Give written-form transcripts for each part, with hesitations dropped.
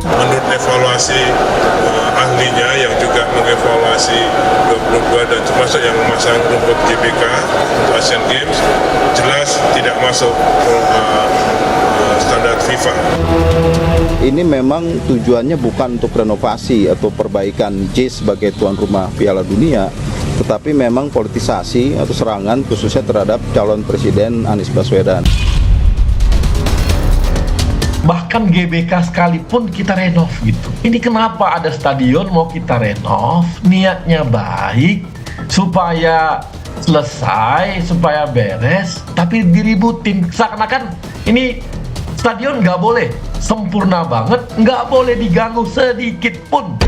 Menurut evaluasi ahlinya yang juga mengevaluasi 22 dan termasuk yang memasang rumput GBK untuk Asian Games, jelas tidak masuk standar FIFA. Ini memang tujuannya bukan untuk renovasi atau perbaikan JIS sebagai tuan rumah Piala Dunia, tetapi memang politisasi atau serangan khususnya terhadap calon presiden Anies Baswedan. Bahkan GBK sekalipun kita renov gitu. Ini kenapa ada stadion mau kita renov, niatnya baik, supaya selesai, supaya beres, tapi diributin. Seakan-akan ini stadion nggak boleh sempurna banget, nggak boleh diganggu sedikit pun.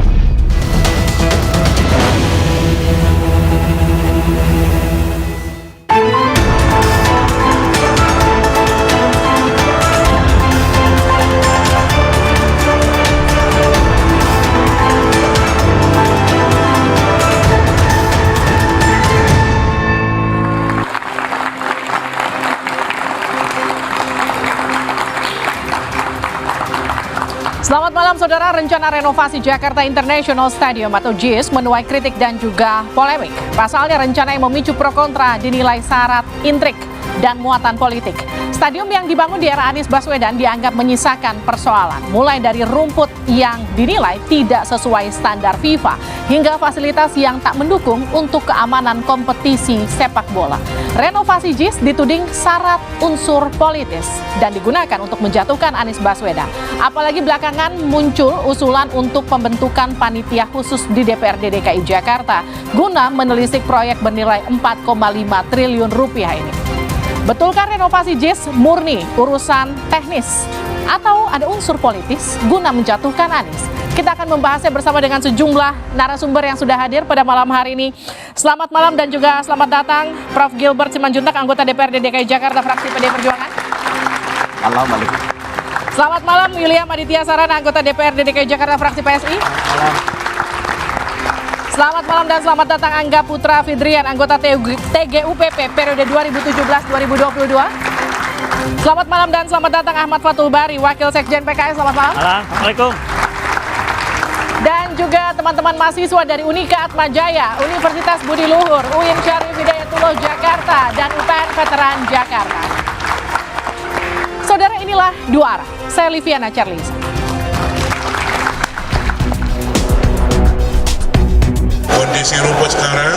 Selamat malam saudara, rencana renovasi Jakarta International Stadium atau JIS menuai kritik dan juga polemik. Pasalnya rencana yang memicu pro kontra dinilai syarat intrik dan muatan politik. Stadium yang dibangun di era Anies Baswedan dianggap menyisakan persoalan, mulai dari rumput yang dinilai tidak sesuai standar FIFA, hingga fasilitas yang tak mendukung untuk keamanan kompetisi sepak bola. Renovasi JIS dituding syarat unsur politis dan digunakan untuk menjatuhkan Anies Baswedan. Apalagi belakangan muncul usulan untuk pembentukan panitia khusus di DPRD DKI Jakarta guna menelisik proyek bernilai 4,5 triliun rupiah ini. Betulkah renovasi JIS murni urusan teknis atau ada unsur politis guna menjatuhkan Anies? Kita akan membahasnya bersama dengan sejumlah narasumber yang sudah hadir pada malam hari ini. Selamat malam dan juga selamat datang Prof. Gilbert Simanjuntak, anggota DPRD DKI Jakarta fraksi PD Perjuangan. Malam. Selamat malam William Aditya Sarana, anggota DPRD DKI Jakarta fraksi PSI. Selamat malam dan selamat datang Angga Putra Fidrian, anggota TGUPP periode 2017-2022. Selamat malam dan selamat datang Ahmad Fathul Bari, Wakil Sekjen PKS. Selamat malam. Assalamualaikum. Dan juga teman-teman mahasiswa dari Unika Atmajaya, Universitas Budi Luhur, UIN Syarif Hidayatullah Jakarta, dan UPN Veteran Jakarta. Saudara, inilah Dua Arah. Saya Liviana Charlisa. Kondisi rumput sekarang,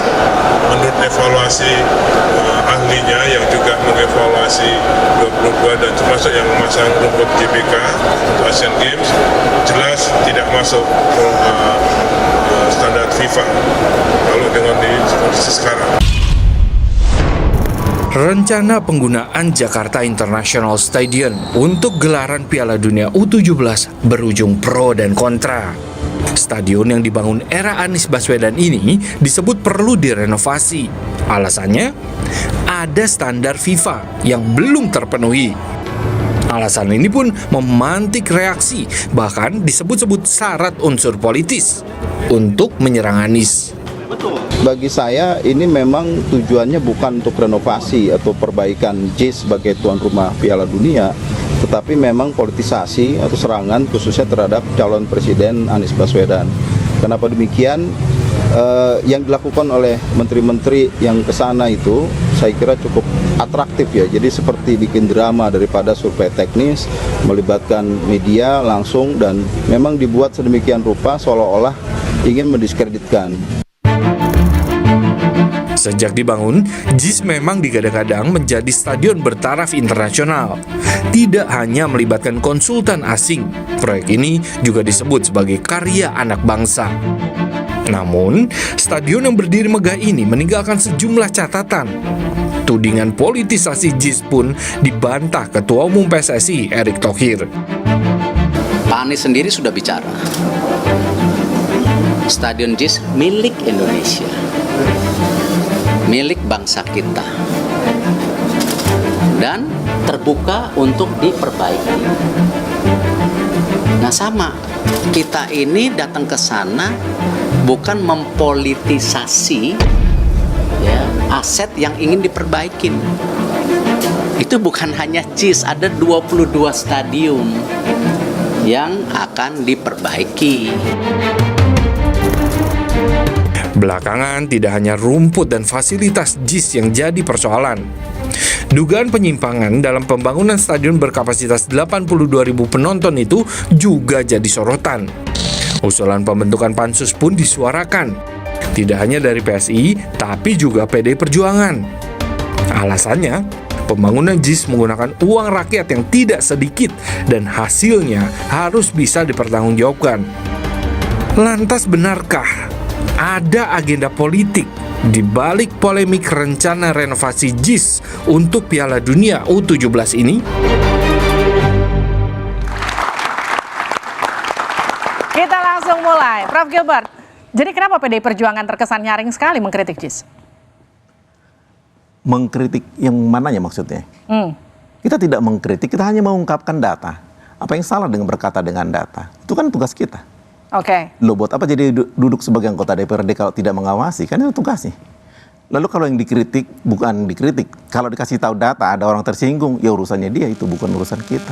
menurut evaluasi ahlinya yang juga mengevaluasi 22 dan termasuk yang memasang rumput GBK untuk Asian Games, jelas tidak masuk standar FIFA kalau dengan kondisi sekarang. Rencana penggunaan Jakarta International Stadium untuk gelaran Piala Dunia U17 berujung pro dan kontra. Stadion yang dibangun era Anies Baswedan ini disebut perlu direnovasi. Alasannya, ada standar FIFA yang belum terpenuhi. Alasan ini pun memantik reaksi, bahkan disebut-sebut syarat unsur politis untuk menyerang Anies. Bagi saya ini memang tujuannya bukan untuk renovasi atau perbaikan JIS sebagai tuan rumah Piala Dunia, tetapi memang politisasi atau serangan khususnya terhadap calon presiden Anies Baswedan. Kenapa demikian? Yang dilakukan oleh menteri-menteri yang ke sana itu saya kira cukup atraktif ya. Jadi seperti bikin drama daripada survei teknis, melibatkan media langsung, dan memang dibuat sedemikian rupa seolah-olah ingin mendiskreditkan. Sejak dibangun, JIS memang digadang-gadang menjadi stadion bertaraf internasional. Tidak hanya melibatkan konsultan asing, proyek ini juga disebut sebagai karya anak bangsa. Namun, stadion yang berdiri megah ini meninggalkan sejumlah catatan. Tudingan politisasi JIS pun dibantah Ketua Umum PSSI Erick Thohir. Pak Anies sendiri sudah bicara. Stadion JIS milik Indonesia, milik bangsa kita, dan terbuka untuk diperbaiki. Nah sama, kita ini datang ke sana bukan mempolitisasi ya, aset yang ingin diperbaikin. Itu bukan hanya JIS, ada 22 stadium. yang akan diperbaiki. Belakangan tidak hanya rumput dan fasilitas JIS yang jadi persoalan. Dugaan penyimpangan dalam pembangunan stadion berkapasitas 82.000 penonton itu juga jadi sorotan. Usulan pembentukan pansus pun disuarakan. Tidak hanya dari PSI, tapi juga PDI Perjuangan. Alasannya, pembangunan JIS menggunakan uang rakyat yang tidak sedikit dan hasilnya harus bisa dipertanggungjawabkan. Lantas benarkah ada agenda politik di balik polemik rencana renovasi JIS untuk Piala Dunia U17 ini? Kita langsung mulai. Prof. Gilbert, jadi kenapa PDI Perjuangan terkesan nyaring sekali mengkritik JIS? Mengkritik yang mananya maksudnya? Kita tidak mengkritik, kita hanya mengungkapkan data. Apa yang salah dengan berkata dengan data? Itu kan tugas kita. Oke. Loh, buat apa jadi duduk sebagai anggota DPRD kalau tidak mengawasi? Kan itu tugasnya. Lalu kalau yang dikritik, bukan dikritik. Kalau dikasih tahu data, ada orang tersinggung, ya urusannya dia, itu bukan urusan kita.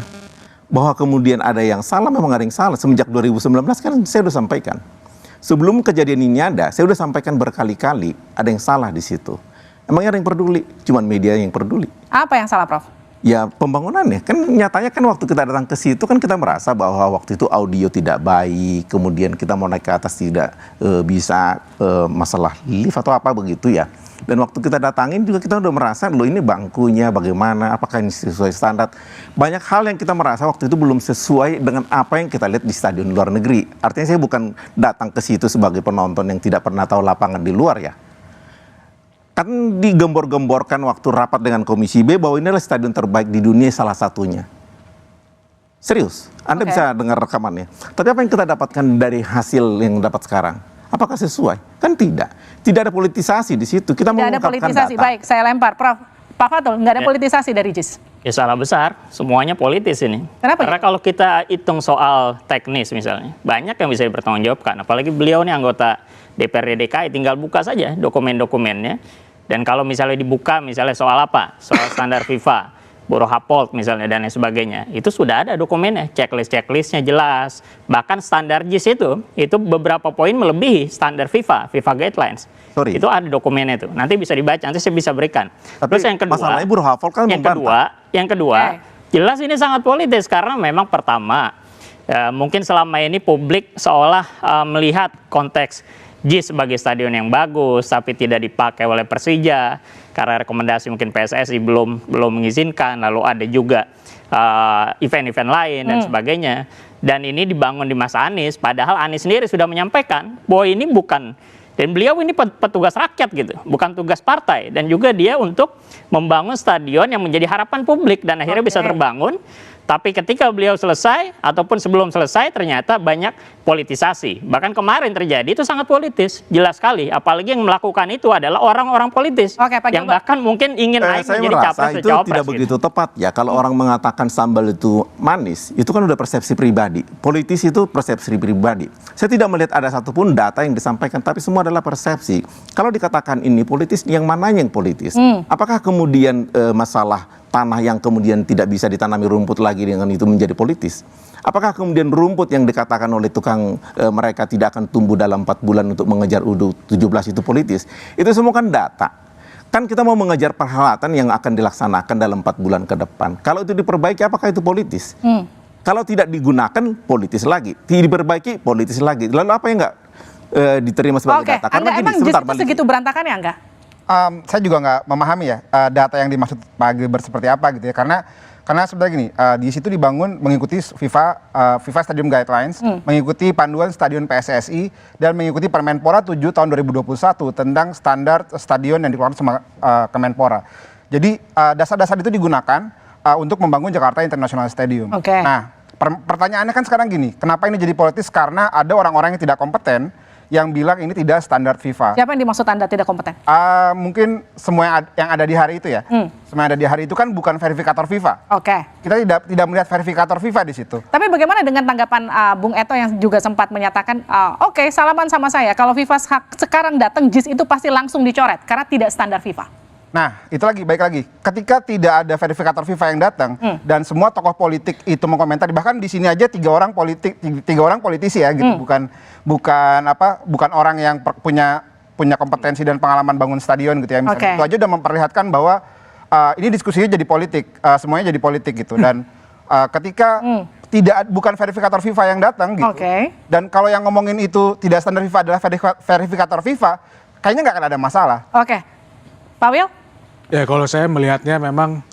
Bahwa kemudian ada yang salah, memang ada yang salah. Semenjak 2019 kan saya sudah sampaikan. Sebelum kejadian ini ada, saya sudah sampaikan berkali-kali, ada yang salah di situ. Emangnya ada yang peduli? Cuman media yang peduli. Apa yang salah, Prof? Ya pembangunannya, kan nyatanya kan waktu kita datang ke situ kan kita merasa bahwa waktu itu audio tidak baik, kemudian kita mau naik ke atas tidak bisa, masalah lift atau apa begitu ya. Dan waktu kita datangin juga kita udah merasa, loh ini bangkunya bagaimana, apakah ini sesuai standar. Banyak hal yang kita merasa waktu itu belum sesuai dengan apa yang kita lihat di stadion luar negeri. Artinya saya bukan datang ke situ sebagai penonton yang tidak pernah tahu lapangan di luar ya. Kan digembor-gemborkan waktu rapat dengan Komisi B bahwa ini adalah stadion terbaik di dunia salah satunya. Serius, Anda bisa dengar rekamannya. Tapi apa yang kita dapatkan dari hasil yang dapat sekarang? Apakah sesuai? Kan tidak. Tidak ada politisasi di situ. Kita Tidak ada mengungkapkan politisasi. data. Baik, saya lempar. Prof. Pak Fatul, nggak ada politisasi dari JIS? Ya salah besar, semuanya politis ini. Kenapa? Karena kalau kita hitung soal teknis misalnya, banyak yang bisa dipertanggungjawabkan. Apalagi beliau nih anggota DPRD DKI, tinggal buka saja dokumen-dokumennya. Dan kalau misalnya dibuka, misalnya soal apa? Soal standar FIFA, Borohapold misalnya dan lain sebagainya. Itu sudah ada dokumennya, checklist-checklistnya jelas. Bahkan standar JIS itu beberapa poin melebihi standar FIFA Guidelines. Sorry. Itu ada dokumennya itu. Nanti bisa dibaca, nanti saya bisa berikan. Tapi Terus yang kedua, masalahnya Borohapold kan yang kedua, jelas ini sangat politis karena memang pertama, mungkin selama ini publik seolah melihat konteks JIS sebagai stadion yang bagus, tapi tidak dipakai oleh Persija karena rekomendasi mungkin PSSI belum mengizinkan. Lalu ada juga event-event lain dan sebagainya. Dan ini dibangun di masa Anies, padahal Anies sendiri sudah menyampaikan bahwa ini bukan, dan beliau ini petugas rakyat gitu, bukan tugas partai. Dan juga dia untuk membangun stadion yang menjadi harapan publik dan akhirnya bisa terbangun. Tapi ketika beliau selesai ataupun sebelum selesai ternyata banyak politisasi. Bahkan kemarin terjadi itu sangat politis, jelas sekali. Apalagi yang melakukan itu adalah orang-orang politis. Oke, Pak yang Gilbert. bahkan mungkin ingin naik saya menjadi merasa capres itu atau cawapres tidak begitu tepat ya. Kalau orang mengatakan sambal itu manis, itu kan udah persepsi pribadi. Politis itu persepsi pribadi. Saya tidak melihat ada satupun data yang disampaikan, tapi semua adalah persepsi. Kalau dikatakan ini politis, yang mananya yang politis? Apakah kemudian masalah tanah yang kemudian tidak bisa ditanami rumput lagi dengan itu menjadi politis? Apakah kemudian rumput yang dikatakan oleh tukang mereka tidak akan tumbuh dalam 4 bulan untuk mengejar U17 itu politis? Itu semua kan data. Kan kita mau mengejar perhelatan yang akan dilaksanakan dalam 4 bulan ke depan. Kalau itu diperbaiki, apakah itu politis? Kalau tidak digunakan, politis lagi. Tidak diperbaiki, politis lagi. Lalu apa yang nggak diterima sebagai data? Karena emang JIS itu segitu berantakan ya, enggak? Saya juga nggak memahami ya data yang dimaksud Pak Gilbert seperti apa gitu ya, karena sebenarnya gini, di situ dibangun mengikuti FIFA Stadium Guidelines, mengikuti panduan stadion PSSI dan mengikuti Permenpora 7 tahun 2021 tentang standar stadion yang dikeluarkan sama Kemenpora. Jadi dasar-dasar itu digunakan untuk membangun Jakarta International Stadium. Nah, pertanyaannya kan sekarang gini, kenapa ini jadi politis? Karena ada orang-orang yang tidak kompeten yang bilang ini tidak standar FIFA. Siapa yang dimaksud Anda tidak kompeten? Mungkin semua yang ada di hari itu ya. Semua yang ada di hari itu kan bukan verifikator FIFA. Kita tidak melihat verifikator FIFA di situ. Tapi bagaimana dengan tanggapan Bung Eto yang juga sempat menyatakan, salaman sama saya. Kalau FIFA sekarang datang, JIS itu pasti langsung dicoret karena tidak standar FIFA. Nah, itu lagi, baik lagi. Ketika tidak ada verifikator FIFA yang datang dan semua tokoh politik itu mengomentari, bahkan di sini aja tiga orang politisi ya, gitu, bukan orang yang punya kompetensi dan pengalaman bangun stadion gitu ya. Misalnya itu aja udah memperlihatkan bahwa ini diskusinya jadi politik, semuanya jadi politik gitu. Dan ketika bukan verifikator FIFA yang datang gitu, dan kalau yang ngomongin itu tidak standar FIFA adalah verifikator FIFA, kayaknya nggak akan ada masalah. Pak Wil? Ya, kalau saya melihatnya memang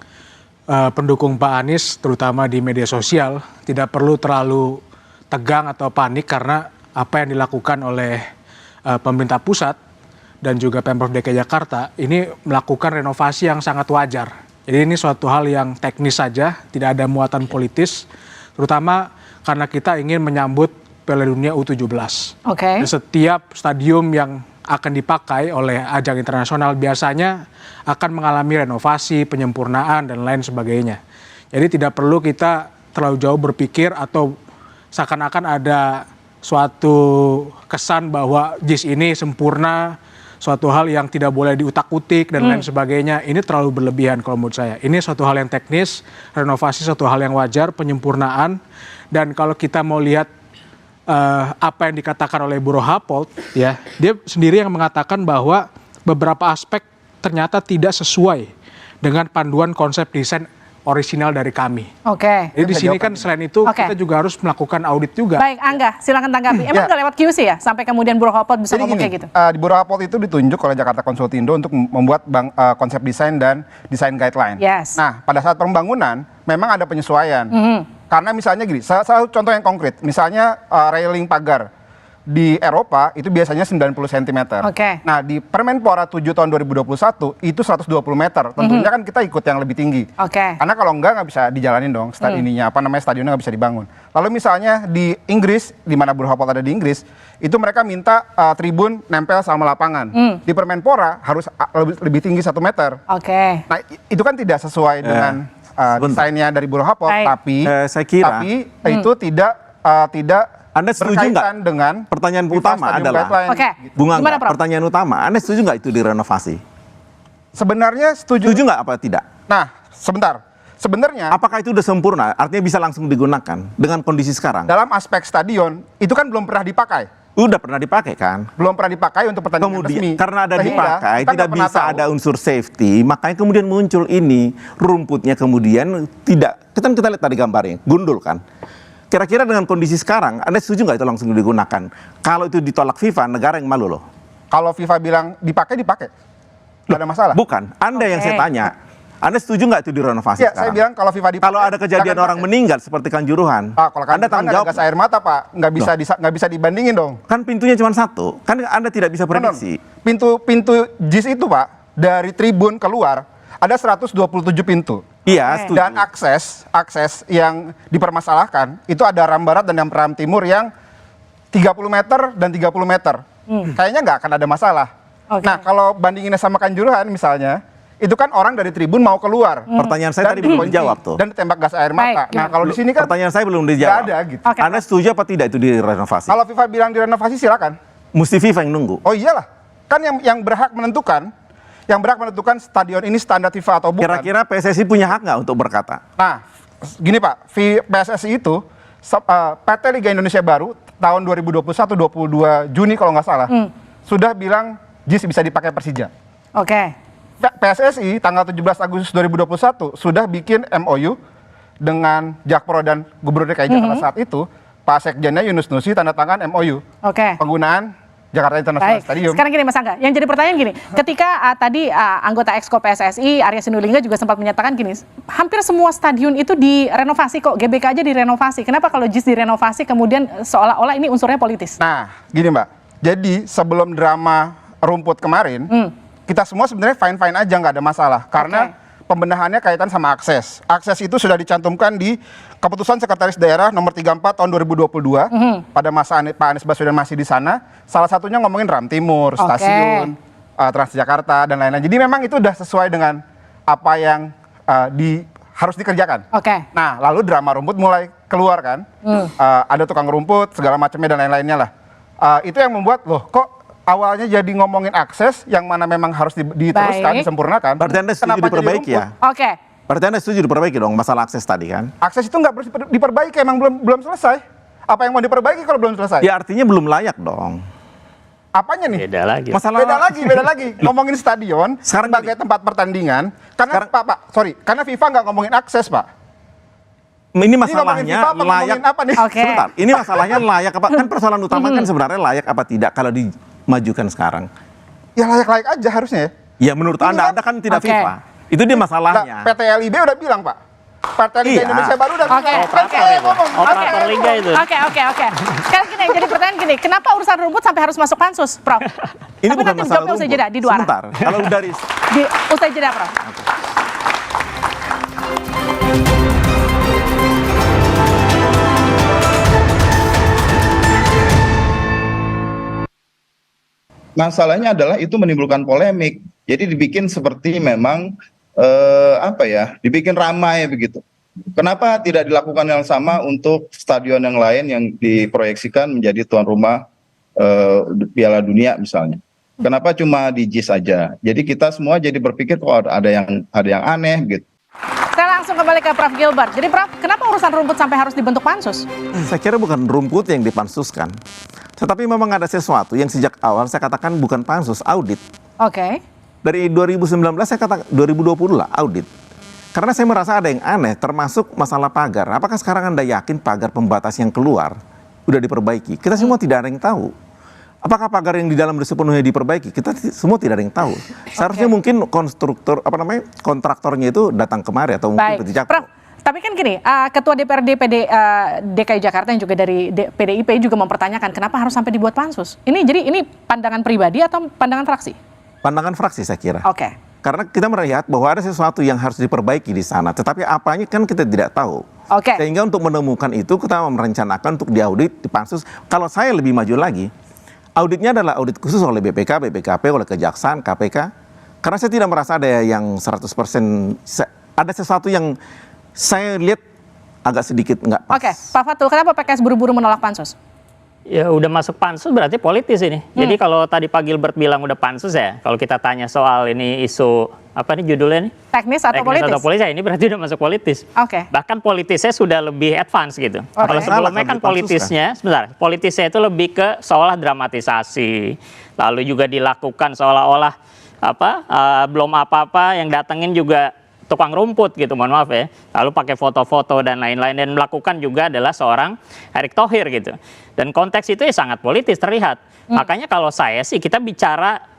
pendukung Pak Anies terutama di media sosial tidak perlu terlalu tegang atau panik karena apa yang dilakukan oleh pemerintah pusat dan juga Pemprov DKI Jakarta ini melakukan renovasi yang sangat wajar. Jadi ini suatu hal yang teknis saja, tidak ada muatan politis, terutama karena kita ingin menyambut Piala Dunia U17. Dan setiap stadium yang akan dipakai oleh ajang internasional biasanya akan mengalami renovasi, penyempurnaan, dan lain sebagainya. Jadi tidak perlu kita terlalu jauh berpikir atau seakan-akan ada suatu kesan bahwa JIS ini sempurna, suatu hal yang tidak boleh diutak-utik dan lain sebagainya. Ini terlalu berlebihan kalau menurut saya. Ini suatu hal yang teknis, renovasi suatu hal yang wajar, penyempurnaan. Dan kalau kita mau lihat apa yang dikatakan oleh Buro Happold, ya, dia sendiri yang mengatakan bahwa beberapa aspek ternyata tidak sesuai dengan panduan konsep desain orisinal dari kami. Jadi di sini kan selain itu kita juga harus melakukan audit juga. Baik, Angga, silakan tanggapi. Emang nggak lewat QC ya sampai kemudian Buro Happold bisa ngomong kayak gitu? Di Buro Happold itu ditunjuk oleh Jakarta Konsultindo untuk membuat konsep desain dan desain guideline. Nah, pada saat pembangunan memang ada penyesuaian. Karena misalnya gini, salah contoh yang konkret, misalnya railing pagar di Eropa itu biasanya 90 cm. Nah, di Permenpora 7 tahun 2021 itu 120 meter. Tentunya kan kita ikut yang lebih tinggi. Karena kalau nggak bisa dijalanin dong stadionnya nggak bisa dibangun. Lalu misalnya di Inggris, di mana Buro Happold ada di Inggris, itu mereka minta tribun nempel sama lapangan. Di Permenpora harus lebih tinggi 1 meter. Nah, itu kan tidak sesuai dengan desainnya dari Buro Happold, tapi saya kira itu tidak Anda setuju nggak dengan pertanyaan utama adalah Bung Angga, pertanyaan utama, Anda setuju nggak itu direnovasi? Sebenarnya setuju nggak apa tidak? Nah, sebenarnya apakah itu udah sempurna? Artinya bisa langsung digunakan dengan kondisi sekarang? Dalam aspek stadion itu kan belum pernah dipakai. Udah pernah dipakai kan? Belum pernah dipakai untuk pertandingan resmi. Karena ada dipakai, tidak bisa ada unsur safety, makanya kemudian muncul ini, rumputnya kemudian tidak, kita lihat tadi gambarnya, gundul kan? Kira-kira dengan kondisi sekarang, Anda setuju nggak itu langsung digunakan? Kalau itu ditolak FIFA, negara yang malu loh. Kalau FIFA bilang dipakai, nggak ada masalah. Bukan, Anda yang saya tanya. Anda setuju nggak itu direnovasi sekarang? Saya bilang kalau FIFA dipakai. Kalau ada kejadian orang meninggal seperti Kanjuruhan, kalau Anda tanggung jawab. Gas air mata, Pak, nggak bisa dibandingin dong. Kan pintunya cuma satu, kan Anda tidak bisa prediksi. Pintu JIS itu, Pak, dari tribun keluar ada 127 pintu. Iya, setuju. Dan akses yang dipermasalahkan itu ada ram barat dan ram timur yang 30 meter dan 30 meter. Kayaknya nggak akan ada masalah. Nah, kalau bandinginnya sama Kanjuruhan misalnya, itu kan orang dari tribun mau keluar. Pertanyaan saya tadi belum dijawab tuh. Dan ditembak gas air mata. Nah, kalau di sini kan pertanyaan saya belum dijawab. Nggak ada gitu. Anda setuju apa tidak itu direnovasi? Kalau FIFA bilang direnovasi silakan. Mesti FIFA yang nunggu. Oh iyalah. Kan yang berhak menentukan stadion ini standar FIFA atau bukan. Kira-kira PSSI punya hak nggak untuk berkata? Nah, gini Pak, PSSI itu PT Liga Indonesia baru tahun 2021-22 Juni kalau nggak salah sudah bilang JIS bisa dipakai Persija. PSSI tanggal 17 Agustus 2021 sudah bikin MOU dengan Jakpro dan Gubernur DKI Jakarta saat itu, Pak Sekjennya Yunus Nusi tanda tangan MOU penggunaan Jakarta International Stadium. Sekarang gini Mas Angga, yang jadi pertanyaan gini, ketika tadi anggota Exco PSSI Arya Sinulinga juga sempat menyatakan gini, hampir semua stadion itu direnovasi kok, GBK aja direnovasi. Kenapa kalau JIS direnovasi kemudian seolah-olah ini unsurnya politis? Nah, gini Mbak, jadi sebelum drama rumput kemarin, kita semua sebenarnya fine-fine aja, nggak ada masalah. Karena pembenahannya kaitan sama akses. Akses itu sudah dicantumkan di Keputusan Sekretaris Daerah nomor 34 tahun 2022 pada masa Pak Anies Baswedan masih di sana. Salah satunya ngomongin ram timur, stasiun, Transjakarta dan lain-lain. Jadi memang itu udah sesuai dengan apa yang harus dikerjakan. Nah, lalu drama rumput mulai keluar kan. Ada tukang rumput, segala macamnya dan lain-lainnya lah. Itu yang membuat loh kok awalnya jadi ngomongin akses yang mana memang harus diteruskan, Baik. disempurnakan. Berarti Anda setuju Kenapa jadi diperbaiki rumput? ya? Oke. Berarti Anda setuju diperbaiki dong masalah akses tadi kan? Akses itu nggak harus diperbaiki, emang belum selesai. Apa yang mau diperbaiki kalau belum selesai? Ya artinya belum layak dong. Apanya nih? Beda lagi. Masalah Beda lagi. Ngomongin stadion Sekarang sebagai tempat pertandingan. Karena karena FIFA nggak ngomongin akses, Pak. ini ngomongin masalahnya FIFA, apa layak ngomongin apa nih? Oke. Sebentar, ini masalahnya layak apa? Kan persoalan utama kan sebenarnya layak apa tidak kalau dimajukan sekarang. Ya layak-layak aja harusnya ya. Ya menurut Anda kan tidak Oke. FIFA. Itu dia masalahnya. Nah, PT LIB udah bilang, Pak. PT LIB Iya. Indonesia baru udah Oke, bilang. oke. Kan saya ngomong. Operator liga itu. Oke. Sekarang gini, jadi pertanyaan gini, kenapa urusan rumput sampai harus masuk pansus, Prof? Ini Tapi bukan nanti masalah dijawabnya usai rumput. jeda di dua arah. Sebentar, kalau dari Usai jeda, Prof. Masalahnya adalah itu menimbulkan polemik. Jadi dibikin seperti memang dibikin ramai begitu. Kenapa tidak dilakukan yang sama untuk stadion yang lain yang diproyeksikan menjadi tuan rumah Piala Dunia misalnya? Kenapa cuma di JIS saja? Jadi kita semua jadi berpikir kok ada yang aneh gitu. Saya langsung kembali ke Prof Gilbert. Jadi Prof, kenapa urusan rumput sampai harus dibentuk pansus? saya kira bukan rumput yang dipansuskan. Tetapi memang ada sesuatu yang sejak awal saya katakan bukan pansus, audit. Oke. Dari 2019 saya katakan 2020 lah audit. Karena saya merasa ada yang aneh termasuk masalah pagar. Apakah sekarang Anda yakin pagar pembatas yang keluar udah diperbaiki? Kita semua tidak ada yang tahu. Apakah pagar yang di dalam sepenuhnya diperbaiki? Kita semua tidak ada yang tahu. Seharusnya mungkin kontraktornya itu datang kemari atau mungkin Baik, Prof. Tapi kan gini, Ketua DPRD DKI Jakarta yang juga dari PDIP juga mempertanyakan kenapa harus sampai dibuat pansus. Ini pandangan pribadi atau pandangan fraksi? Pandangan fraksi saya kira. Oke. Karena kita melihat bahwa ada sesuatu yang harus diperbaiki di sana, tetapi apanya kan kita tidak tahu. Oke. Sehingga untuk menemukan itu kita merencanakan untuk diaudit, dipansus. Kalau saya lebih maju lagi, auditnya adalah audit khusus oleh BPK, BPKP, oleh Kejaksaan, KPK. Karena saya tidak merasa ada yang 100%, ada sesuatu yang saya lihat agak sedikit nggak pas. Oke, Pak Fatul, kenapa PKS buru-buru menolak pansus? Ya udah masuk pansus berarti politis ini. Jadi kalau tadi Pak Gilbert bilang udah pansus ya, kalau kita tanya soal ini isu apa nih judulnya nih? Teknis atau politis? Atau politis, ya ini berarti udah masuk politis. Oke. Bahkan politisnya sudah lebih advance gitu. Oke. Kalau sebelumnya kan politisnya itu lebih ke seolah dramatisasi, lalu juga dilakukan seolah-olah belum apa-apa yang datengin juga tukang rumput gitu, mohon maaf ya. Lalu pakai foto-foto dan lain-lain, dan melakukan juga adalah seorang Erick Thohir gitu. Dan konteks itu ya sangat politis terlihat. Makanya kalau saya sih kita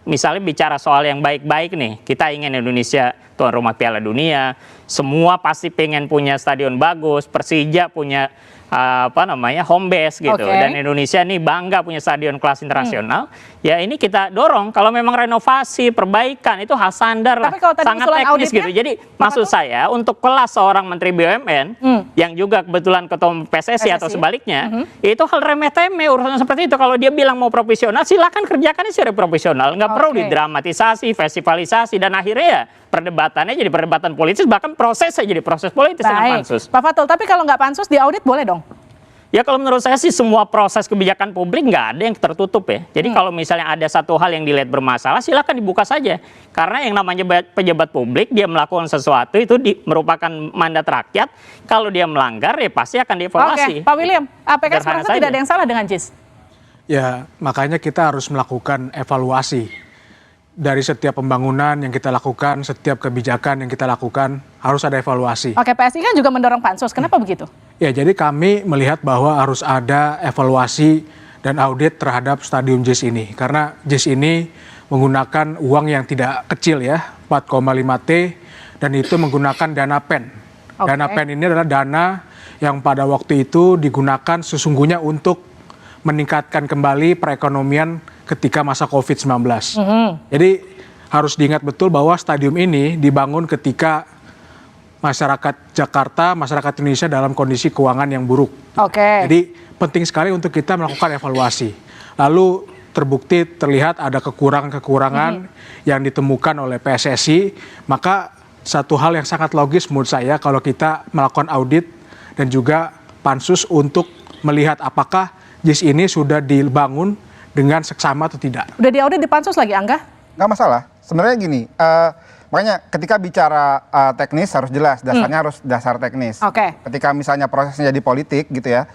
misalnya bicara soal yang baik-baik nih. Kita ingin Indonesia tuan rumah Piala Dunia. Semua pasti pengen punya stadion bagus, Persija punya home base gitu. Oke. Dan Indonesia nih bangga punya stadion kelas internasional. Ya ini kita dorong. Kalau memang renovasi, perbaikan itu hal standar lah. Tapi kalau tadi Sangat usulan teknis auditnya, gitu. Jadi maksud saya untuk kelas seorang Menteri BUMN yang juga kebetulan ketua PSSI atau sebaliknya, itu hal remeh-temeh urusan seperti itu. Kalau dia bilang mau profesional, silakan kerjakan secara profesional. Nggak perlu didramatisasi, festivalisasi, dan akhirnya ya perdebatannya jadi perdebatan politis, bahkan prosesnya jadi proses politis dengan pansus. Pak Fatul, tapi kalau nggak pansus diaudit boleh dong? Ya kalau menurut saya sih semua proses kebijakan publik nggak ada yang tertutup ya. Jadi kalau misalnya ada satu hal yang dilihat bermasalah, silakan dibuka saja. Karena yang namanya pejabat publik, dia melakukan sesuatu itu merupakan mandat rakyat. Kalau dia melanggar ya pasti akan dievaluasi. Oke, Pak William, PKS Sederhana merasa tidak saja. ada yang salah dengan JIS? Ya, makanya kita harus melakukan evaluasi dari setiap pembangunan yang kita lakukan, setiap kebijakan yang kita lakukan, harus ada evaluasi. Oke, PSI kan juga mendorong pansus. Kenapa begitu? Ya, jadi kami melihat bahwa harus ada evaluasi dan audit terhadap stadion JIS ini. Karena JIS ini menggunakan uang yang tidak kecil ya, 4,5 T, dan itu menggunakan dana PEN. Dana PEN ini adalah dana yang pada waktu itu digunakan sesungguhnya untuk meningkatkan kembali perekonomian ketika masa COVID-19. Jadi harus diingat betul bahwa stadion ini dibangun ketika masyarakat Jakarta, masyarakat Indonesia dalam kondisi keuangan yang buruk. Oke. Jadi penting sekali untuk kita melakukan evaluasi. Lalu terbukti terlihat ada kekurangan-kekurangan yang ditemukan oleh PSSI, maka satu hal yang sangat logis menurut saya kalau kita melakukan audit dan juga pansus untuk melihat apakah JIS ini sudah dibangun dengan seksama atau tidak. Udah diaudit di pansus lagi, Angga? Nggak masalah. Sebenarnya gini, makanya ketika bicara teknis harus jelas, dasarnya harus dasar teknis. Oke. Ketika misalnya prosesnya jadi politik gitu ya,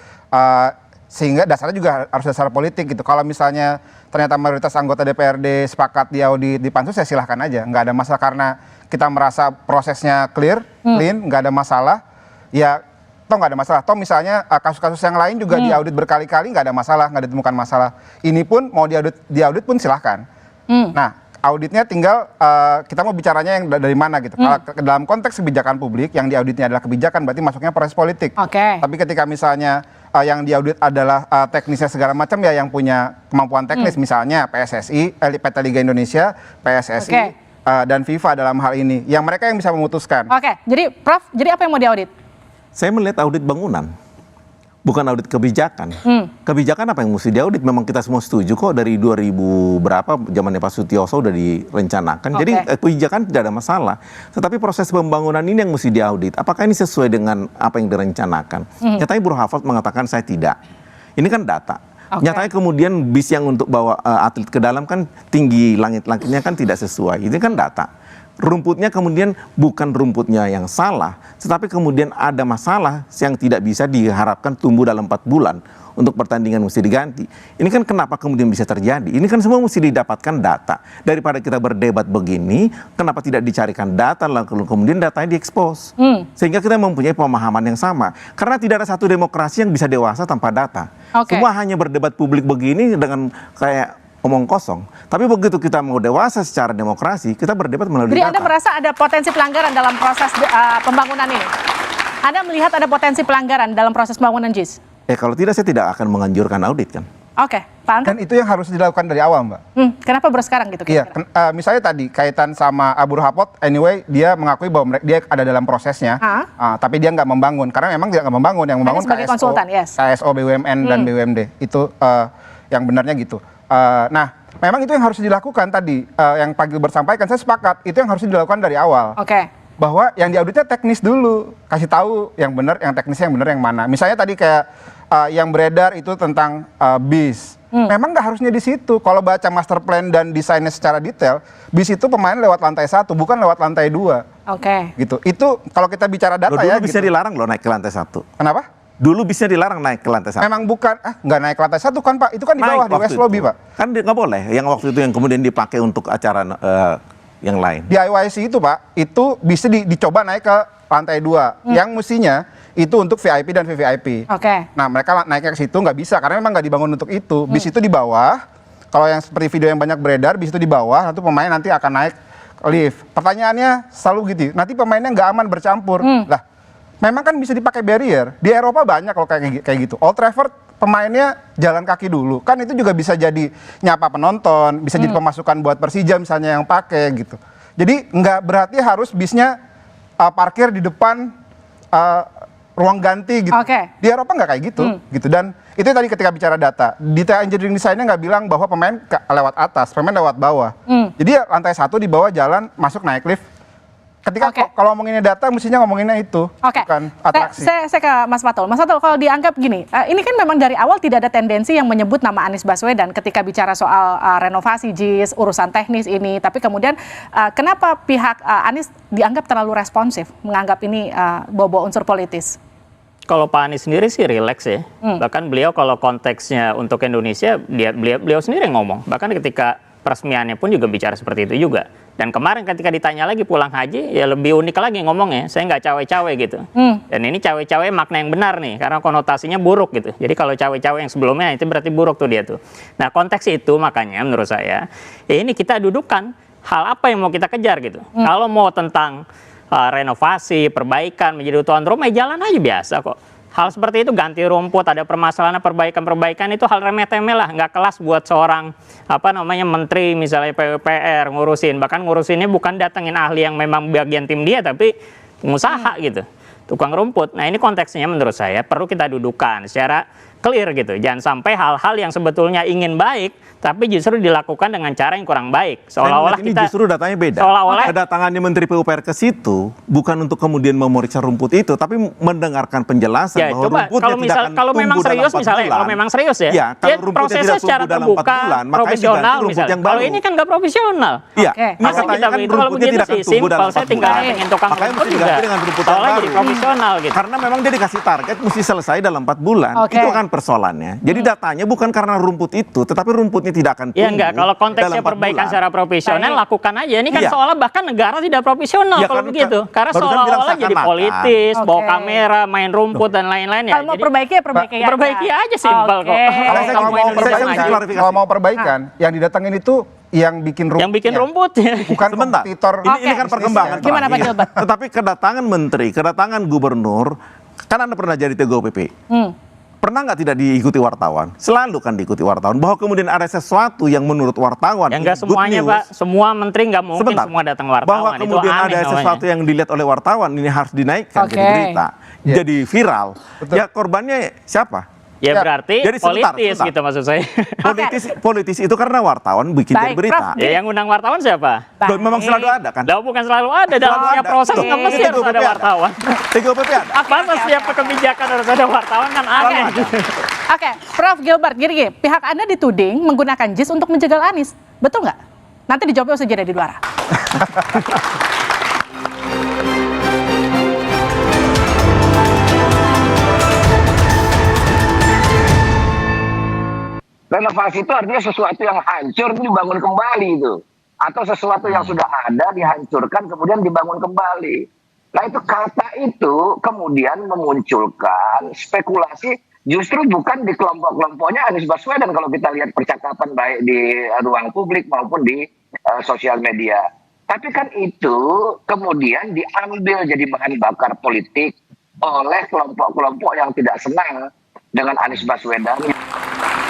sehingga dasarnya juga harus dasar politik gitu. Kalau misalnya ternyata mayoritas anggota DPRD sepakat diaudit di pansus, ya silahkan aja, nggak ada masalah karena kita merasa prosesnya clean, nggak ada masalah, ya toh nggak ada masalah. Toh misalnya kasus-kasus yang lain juga diaudit berkali-kali, nggak ada masalah, nggak ditemukan masalah. Ini pun mau diaudit pun silahkan. Nah, auditnya tinggal kita mau bicaranya yang dari mana gitu. Kalau dalam konteks kebijakan publik, yang diauditnya adalah kebijakan, berarti masuknya proses politik. Oke. Tapi ketika misalnya yang diaudit adalah teknisnya segala macam, ya yang punya kemampuan teknis, misalnya PSSI, PT Liga Indonesia, PSSI, dan FIFA dalam hal ini, yang mereka yang bisa memutuskan. Oke, jadi Prof, jadi apa yang mau diaudit? Saya melihat audit bangunan, bukan audit kebijakan. Kebijakan apa yang mesti diaudit? Memang kita semua setuju kok dari 2000 berapa zamannya Pak Sutioso udah direncanakan. Jadi kebijakan tidak ada masalah. Tetapi proses pembangunan ini yang mesti diaudit. Apakah ini sesuai dengan apa yang direncanakan? Nyatanya Bureau Hafod mengatakan saya tidak. Ini kan data. Nyatanya kemudian bis yang untuk bawa atlet ke dalam kan tinggi, langit-langitnya kan tidak sesuai. Ini kan data. Rumputnya kemudian bukan rumputnya yang salah, tetapi kemudian ada masalah yang tidak bisa diharapkan tumbuh dalam 4 bulan untuk pertandingan mesti diganti. Ini kan kenapa kemudian bisa terjadi? Ini kan semua mesti didapatkan data. Daripada kita berdebat begini, kenapa tidak dicarikan data lalu kemudian datanya diekspos? Sehingga kita mempunyai pemahaman yang sama. Karena tidak ada satu demokrasi yang bisa dewasa tanpa data. Semua hanya berdebat publik begini dengan kayak omong kosong. Tapi begitu kita mau dewasa secara demokrasi, kita berdebat melalui Jadi data. Anda merasa ada potensi pelanggaran dalam proses pembangunan ini? Anda melihat ada potensi pelanggaran dalam proses pembangunan JIS? Kalau tidak, saya tidak akan menganjurkan audit kan. Oke, Pak Angga? Dan itu yang harus dilakukan dari awal, Mbak. Kenapa baru sekarang gitu? Iya, misalnya tadi kaitan sama Bureau Hafod, anyway dia mengakui bahwa dia ada dalam prosesnya, tapi dia nggak membangun karena memang tidak membangun, yang membangun sebagai KSO, konsultan, yes. KSO, BUMN dan BUMD itu yang benarnya gitu. Nah, memang itu yang harus dilakukan tadi, yang Pak Gilbert sampaikan, saya sepakat itu yang harus dilakukan dari awal. Bahwa yang diauditnya teknis dulu, kasih tahu yang benar, yang teknisnya yang benar yang mana. Misalnya tadi kayak yang beredar itu tentang bis. Memang nggak harusnya di situ. Kalau baca master plan dan desainnya secara detail, bis itu pemain lewat lantai 1, bukan lewat lantai 2. Gitu. Itu kalau kita bicara data dulu ya. Bisa gitu. dilarang loh naik ke lantai 1. Kenapa? Dulu bisa dilarang naik ke lantai 1. Memang bukan, nggak naik ke lantai 1 kan Pak? Itu kan di bawah, di West Lobby Pak. Kan nggak boleh, yang waktu itu yang kemudian dipakai untuk acara yang lain. Di IYC itu Pak, itu bisa dicoba naik ke lantai 2. Yang mestinya itu untuk VIP dan VVIP. Nah mereka naiknya ke situ nggak bisa, karena memang nggak dibangun untuk itu. Bis itu di bawah, kalau yang seperti video yang banyak beredar, bis itu di bawah, nanti pemain nanti akan naik lift. Pertanyaannya selalu gitu, nanti pemainnya nggak aman bercampur. Lah, memang kan bisa dipakai barrier. Di Eropa banyak kalau kayak gitu. Old Trafford pemainnya jalan kaki dulu. Kan itu juga bisa jadi nyapa penonton, bisa jadi pemasukan buat Persija misalnya yang pakai gitu. Jadi nggak berarti harus bisnya parkir di depan ruang ganti gitu. Di Eropa nggak kayak gitu. Dan itu tadi ketika bicara data, detail engineering desainnya nggak bilang bahwa pemain lewat atas, pemain lewat bawah. Jadi ya, lantai 1 di bawah jalan, masuk naik lift. Ketika kalau ngomonginnya data, mestinya ngomonginnya itu, bukan atraksi. Saya ke Mas Fatul. Mas Fatul, kalau dianggap gini, ini kan memang dari awal tidak ada tendensi yang menyebut nama Anies Baswedan ketika bicara soal renovasi JIS, urusan teknis ini. Tapi kemudian kenapa pihak Anies dianggap terlalu responsif, menganggap ini bawa unsur politis? Kalau Pak Anies sendiri sih rileks ya. Bahkan beliau kalau konteksnya untuk Indonesia, beliau sendiri ngomong. Bahkan ketika peresmiannya pun juga bicara seperti itu juga. Dan kemarin ketika ditanya lagi pulang haji, ya lebih unik lagi ngomongnya. Saya nggak cawe-cawe gitu. Dan ini cawe-cawe makna yang benar nih, karena konotasinya buruk gitu. Jadi kalau cawe-cawe yang sebelumnya itu berarti buruk tuh dia tuh. Nah konteks itu makanya menurut saya, ya ini kita dudukan hal apa yang mau kita kejar gitu. Kalau mau tentang renovasi, perbaikan, menjadi tuan rumah, ya jalan aja biasa kok. Hal seperti itu, ganti rumput, ada permasalahan, perbaikan itu hal remeh-temeh lah, nggak kelas buat seorang menteri misalnya PUPR ngurusin. Bahkan ngurusinnya bukan datengin ahli yang memang bagian tim dia, tapi pengusaha gitu, tukang rumput. Nah ini konteksnya menurut saya perlu kita dudukan secara clear gitu. Jangan sampai hal-hal yang sebetulnya ingin baik tapi justru dilakukan dengan cara yang kurang baik. Seolah-olah ini kita justru datanya beda. Seolah-olah Kedatangannya Menteri PUPR ke situ bukan untuk kemudian memeriksa rumput itu, tapi mendengarkan penjelasan ya, bahwa coba rumputnya kalau tidak akan kalau memang tumbuh dalam serius 4 misalnya, bulan. kalau memang serius ya, Ya, kalau rumputnya prosesnya tidak secara tumbuh dalam 4 terbuka, bulan, makanya profesional diganti rumput misalnya. yang Kalau baru. ini kan nggak profesional. Iya, Masa makanya kita kan begitu, kalau rumputnya begitu tidak akan sih tumbuh dalam simpel, saya 4 tinggal bulan. pengen tukang Makanya rumput mesti juga. diganti dengan rumput yang Seolah jadi baru. profesional gitu. Karena memang dia dikasih target mesti selesai dalam 4 bulan. Oke. Itu kan persoalannya. Jadi datanya bukan karena rumput itu, tetapi rumputnya tidak akan tumbuh. Ya enggak, kalau konteksnya dalam 4 perbaikan bulan. secara profesional, lakukan aja. Ini kan Iya. seolah bahkan negara tidak profesional Ya, kalau kan- begitu. Karena barusan bilang seolah-olah jadi seakan-akan. politis, bawa Oke. kamera, main rumput dan lain-lain ya. Kalau mau Jadi, perbaiki ya perbaiki aja. perbaiki aja simpel kok. Oke. Kalau Saya kamu mau ingin perbaikan, mesti klarifikasi. kalau mau perbaikan, yang didatengin itu yang bikin rumput. yang bikin rumput ya. Bukan Sebentar. kompetitor. Ini kan perkembangan Gimana, Pak terakhir. Gilbert? Tetapi kedatangan menteri, kedatangan gubernur, kan Anda pernah jadi TGOPP. Pernah nggak tidak diikuti wartawan? Selalu kan diikuti wartawan. Bahwa kemudian ada sesuatu yang menurut wartawan Ya ini enggak good semuanya news. Pak, semua menteri nggak mungkin Sebentar. semua datang wartawan. Bahwa Itu kemudian aneh ada namanya. sesuatu yang dilihat oleh wartawan ini harus dinaikkan Oke. jadi berita, Ya. jadi viral. Betul. Ya korbannya siapa? Ya Ya, berarti jadi sebentar, politis sebentar. gitu maksud saya. Politis itu karena wartawan bikin Baik, jadi berita. Prof. Ya yang undang wartawan siapa? Loh, memang selalu ada kan? Lah bukan selalu ada dalam Selalu setiap ada. proses Loh, nggak mesti TGOPP harus ada ada. wartawan. TGOPP ada. Masa setiap kebijakan harus ada wartawan kan aneh. Oke, Prof Gilbert, gini, pihak Anda dituding menggunakan JIS untuk menjegal Anies. Betul nggak? Nanti dijawabnya usai jeda di luar. Renovasi itu artinya sesuatu yang hancur itu dibangun kembali itu. Atau sesuatu yang sudah ada dihancurkan kemudian dibangun kembali. Nah itu kata itu kemudian memunculkan spekulasi justru bukan di kelompok-kelompoknya Anies Baswedan kalau kita lihat percakapan baik di ruang publik maupun di sosial media. Tapi kan itu kemudian diambil jadi bahan bakar politik oleh kelompok-kelompok yang tidak senang dengan Anies Baswedan.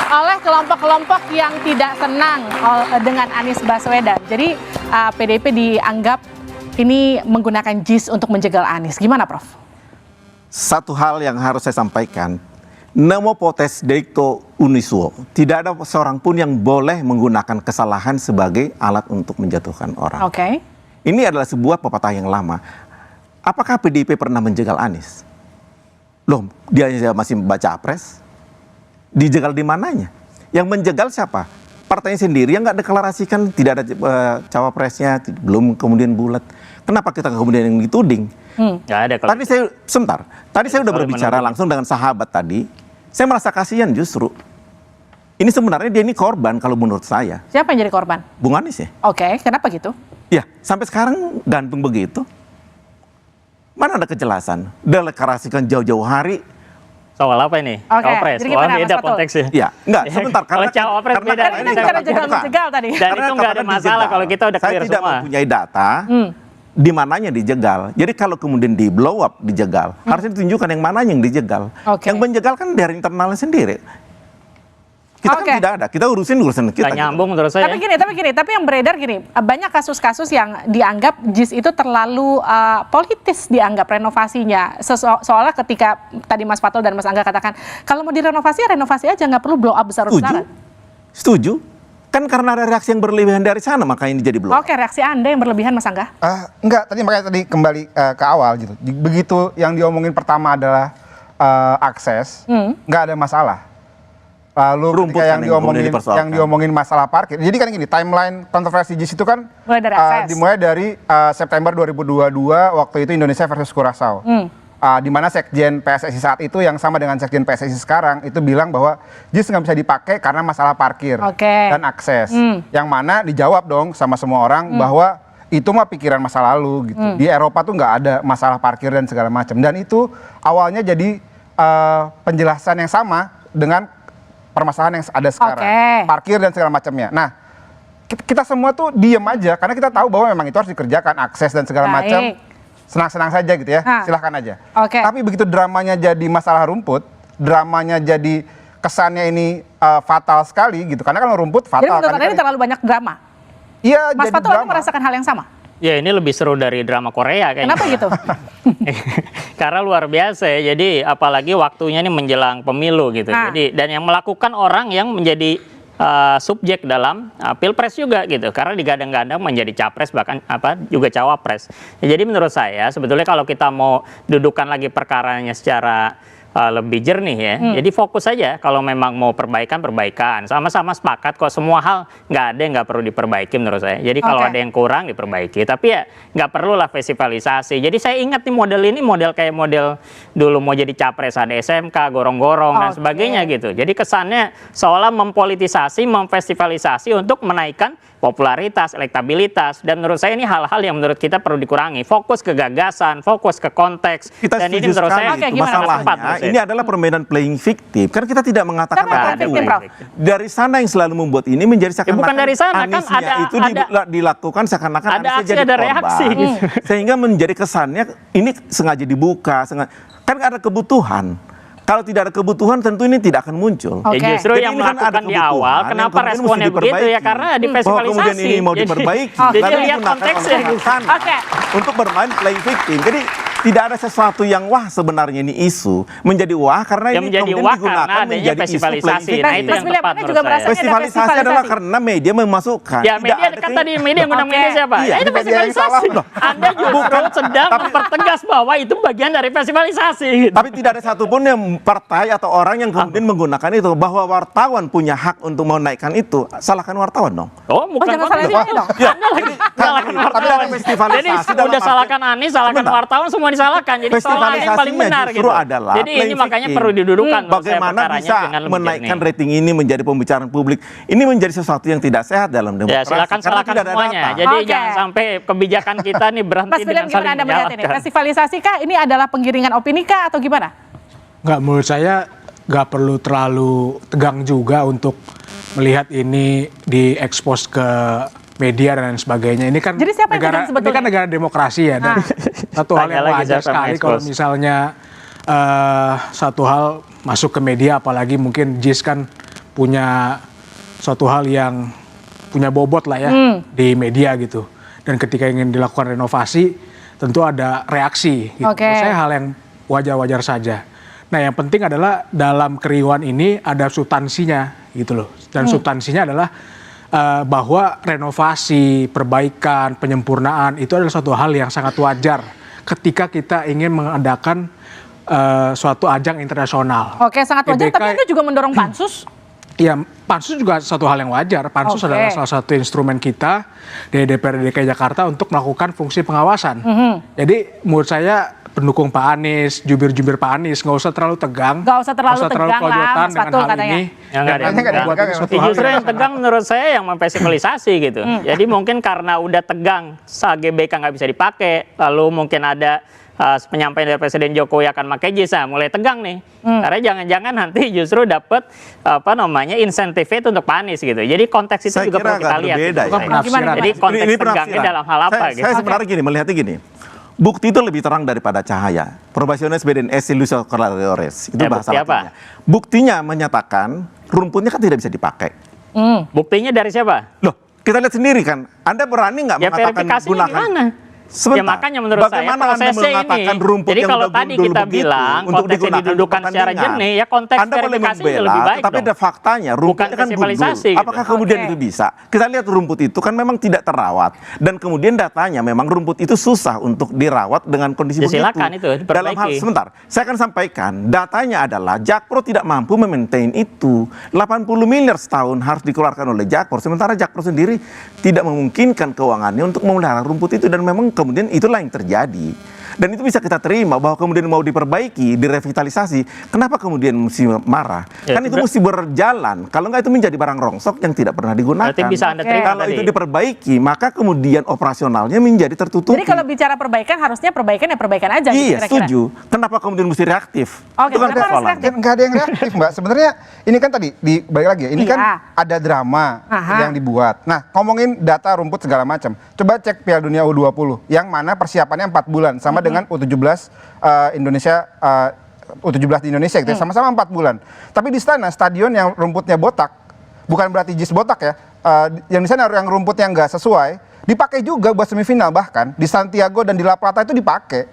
Oleh kelompok-kelompok yang tidak senang dengan Anies Baswedan. Jadi PDIP dianggap ini menggunakan JIS untuk menjegal Anies. Gimana, Prof? Satu hal yang harus saya sampaikan, nemo potes delicto unisuo. Tidak ada seorang pun yang boleh menggunakan kesalahan sebagai alat untuk menjatuhkan orang. Oke. Ini adalah sebuah pepatah yang lama. Apakah PDIP pernah menjegal Anies? Loh, dia masih baca apres. Dijegal di mananya? Yang menjegal siapa? Partainya sendiri yang nggak deklarasikan, tidak ada cawapresnya, belum kemudian bulat. Kenapa kita kemudian yang dituding? Nggak ada kalau Tadi saya udah Sorry, berbicara menuding. langsung dengan sahabat tadi. Saya merasa kasihan justru. Ini sebenarnya dia ini korban kalau menurut saya. Siapa yang jadi korban? Bung Anies ya. Oke, kenapa gitu? Ya, sampai sekarang gantung begitu. Mana ada kejelasan? Deklarasikan jauh-jauh hari. soal apa ini? Oke, Cawapres. jadi Wah, gimana, Mas beda Fatul? konteksnya. Ya, enggak, sebentar. Kalau cawapres beda. Kan kita bicara jegal-menjegal tadi. Dan itu nggak ada masalah kalau kita udah clear Saya tidak semua. mempunyai data di mananya dijegal. Jadi kalau kemudian di blow up dijegal, harusnya ditunjukkan yang mananya yang dijegal. Oke. Yang menjegal kan dari internalnya sendiri. Kita Oke. kan tidak ada, kita urusin kita. Nggak nyambung menurut saya. Tapi yang beredar gini, banyak kasus-kasus yang dianggap JIS itu terlalu politis dianggap renovasinya. Soalnya ketika tadi Mas Fatul dan Mas Angga katakan, kalau mau direnovasi, ya renovasi aja, nggak perlu blow up besar-besaran. Setuju. Kan karena ada reaksi yang berlebihan dari sana, makanya ini jadi blow up. Oke, reaksi Anda yang berlebihan, Mas Angga? Enggak, makanya tadi kembali ke awal gitu. Begitu yang diomongin pertama adalah akses, nggak ada masalah. Lalu Rumput ketika kan yang kemudian diomongin masalah parkir. Jadi kan gini, timeline kontroversi JIS itu kan Mulai dari akses. dimulai dari September 2022 waktu itu Indonesia versus Curaçao. Di mana Sekjen PSSI saat itu yang sama dengan Sekjen PSSI sekarang itu bilang bahwa JIS nggak bisa dipakai karena masalah parkir Oke. dan akses. Yang mana dijawab dong sama semua orang bahwa itu mah pikiran masa lalu gitu. Di Eropa tuh nggak ada masalah parkir dan segala macam. Dan itu awalnya jadi penjelasan yang sama dengan permasalahan yang ada sekarang. Oke. Parkir dan segala macamnya. Nah, kita semua tuh diem aja karena kita tahu bahwa memang itu harus dikerjakan, akses dan segala Baik. macam. Senang-senang saja gitu ya. Silahkan aja. Oke. Tapi begitu dramanya jadi masalah rumput, dramanya jadi kesannya ini fatal sekali gitu. Karena kalau rumput fatal. Jadi menurut kan Anda ini terlalu banyak drama? Iya, Mas jadi Fatul, Anda drama. merasakan hal yang sama? Ya ini lebih seru dari drama Korea kayaknya. Kenapa gitu? Karena luar biasa ya. Jadi apalagi waktunya ini menjelang pemilu gitu. Jadi dan yang melakukan orang yang menjadi subjek dalam pilpres juga gitu. Karena digadang-gadang menjadi capres bahkan juga cawapres. Ya, jadi menurut saya sebetulnya kalau kita mau dudukan lagi perkaranya secara lebih jernih ya. Jadi fokus saja kalau memang mau perbaikan. Sama-sama sepakat kok semua hal nggak ada yang nggak perlu diperbaiki menurut saya. Jadi kalau ada yang kurang diperbaiki. Tapi ya nggak perlulah festivalisasi. Jadi saya ingat nih model ini kayak model dulu mau jadi capres ada SMK, gorong-gorong dan sebagainya gitu. Jadi kesannya seolah mempolitisasi, memfestivalisasi untuk menaikkan popularitas, elektabilitas, dan menurut saya ini hal-hal yang menurut kita perlu dikurangi. Fokus ke gagasan, fokus ke konteks, Kita dan ini setuju menurut sekali saya itu. Masalahnya ini adalah permainan playing victim. Kan kita tidak mengatakan victim, Prof. dari sana yang selalu membuat ini menjadi seakan-akan bukan dari sana, kan Aniesnya itu dilakukan seakan-akan ada Aniesnya aksi, jadi ada korban. reaksi. Sehingga menjadi kesannya ini sengaja dibuka, kan ada kebutuhan. Kalau tidak ada kebutuhan tentu ini tidak akan muncul. Ya justru yang melakukan di awal, kenapa responnya begitu ya? Karena bahwa kemudian ini mau diperbaiki, Jadi lalu lihat digunakan konteksnya oleh gitu. sana untuk bermain play victim. Jadi tidak ada sesuatu yang wah sebenarnya ini isu menjadi wah karena ini menjadi kemudian wah digunakan karena adanya menjadi isu festivalisasi. play Nah, victim. itu yang tepat menurut saya. Festivalisasi adalah karena media memasukkan. Ya media kan tadi media ngundang media siapa? Iya, Ya itu media yang salah festivalisasi. loh. Anda justru sedang mempertegas bahwa itu bagian dari festivalisasi. Tapi tidak ada satupun yang partai atau orang yang kemudian menggunakan itu bahwa wartawan punya hak untuk menaikkan itu. Salahkan wartawan dong. Oh, bukan jangan salahin dia dong. Anda lagi salahkan wartawan. Jadi udah salahkan Anies, salahkan wartawan, semua disalahkan. Jadi soal yang paling benar gitu. Adalah jadi ini makanya perlu didudukan bagaimana bisa menaikkan rating ini menjadi pembicaraan publik. Ini menjadi sesuatu yang tidak sehat dalam demokrasi. Ya silakan salahkan semuanya. Jadi jangan sampai kebijakan kita nih berhenti dengan saling Anda melihat ini? Festivalisasi kah ini adalah penggiringan opini kah atau gimana? Nggak, menurut saya nggak perlu terlalu tegang juga untuk melihat ini diekspos ke media dan sebagainya. Ini kan jadi siapa negara, yang ini kan negara demokrasi ya. Dan satu hal yang wajar sekali kalau misalnya satu hal masuk ke media, apalagi mungkin JIS kan punya suatu hal yang punya bobot lah ya di media gitu. Dan ketika ingin dilakukan renovasi, tentu ada reaksi. Gitu. Saya hal yang wajar-wajar saja. Nah, yang penting adalah dalam keriuhan ini ada substansinya gitu loh. Dan substansinya adalah bahwa renovasi, perbaikan, penyempurnaan itu adalah suatu hal yang sangat wajar ketika kita ingin mengadakan suatu ajang internasional. Sangat wajar. Tapi Anda juga mendorong pansus? Ya, pansus juga satu hal yang wajar. Pansus adalah salah satu instrumen kita dari DPRD DKI Jakarta untuk melakukan fungsi pengawasan. Jadi menurut saya pendukung Pak Anies, jubir-jubir Pak Anies nggak usah terlalu tegang. Nggak usah terlalu tegang lah, Mas Fatul katanya. Justru yang tegang menurut saya yang memfestivalisasi gitu. Jadi mungkin karena udah tegang, GBK nggak bisa dipakai, lalu mungkin ada penyampaian dari Presiden Jokowi akan pakai JIS, mulai tegang nih. Karena jangan-jangan nanti justru dapat insentif itu untuk Pak Anies gitu. Jadi konteks itu saya juga perlu kita lihat. Jadi konteks tegangnya dalam hal apa gitu. Saya sebenarnya melihatnya gini. Bukti itu lebih terang daripada cahaya. Probationes BDNS ilusio corraleores. Itu bahasa latinnya. Buktinya menyatakan rumputnya kan tidak bisa dipakai. Buktinya dari siapa? Loh, kita lihat sendiri kan. Anda berani nggak mengatakan verifikasinya gimana? Sebentar. Ya makanya menurut saya prosesnya ini. Jadi kalau tadi kita bilang konteksnya didudukan secara jernih, ya konteks verifikasinya lebih baik tapi ada faktanya, rumputnya kan gundul. Apakah kemudian itu bisa? Kita lihat rumput itu kan memang tidak terawat. Dan kemudian datanya memang rumput itu susah untuk dirawat dengan kondisi begitu. Silakan itu diperbaiki. Dalam hal, sebentar, saya akan sampaikan, datanya adalah Jakpro tidak mampu memaintain itu. 80 miliar setahun harus dikeluarkan oleh Jakpro. Sementara Jakpro sendiri tidak memungkinkan keuangannya untuk memelihara rumput itu. Dan memang kemudian itulah yang terjadi. Dan itu bisa kita terima bahwa kemudian mau diperbaiki, direvitalisasi. Kenapa kemudian mesti marah? Kan itu mesti berjalan. Kalau enggak itu menjadi barang rongsok yang tidak pernah digunakan. Berarti bisa Anda terima kalau itu diperbaiki, maka kemudian operasionalnya menjadi tertutup. Jadi kalau bicara perbaikan, harusnya perbaikan ya perbaikan aja. Iya, kira-kira. setuju. Kenapa kemudian mesti reaktif? Itu kan persoalannya. Nggak ada yang reaktif, Mbak. Sebenarnya ini kan tadi, balik lagi ya, ini kan ada drama yang dibuat. Nah, ngomongin data rumput segala macam. Coba cek Piala Dunia U20, yang mana persiapannya 4 bulan, sama dengan U17 Indonesia, U17 di Indonesia gitu ya, sama-sama 4 bulan. Tapi di sana stadion yang rumputnya botak, bukan berarti JIS botak ya, yang di sana yang rumput yang nggak sesuai dipakai juga buat semifinal, bahkan di Santiago dan di La Plata itu dipakai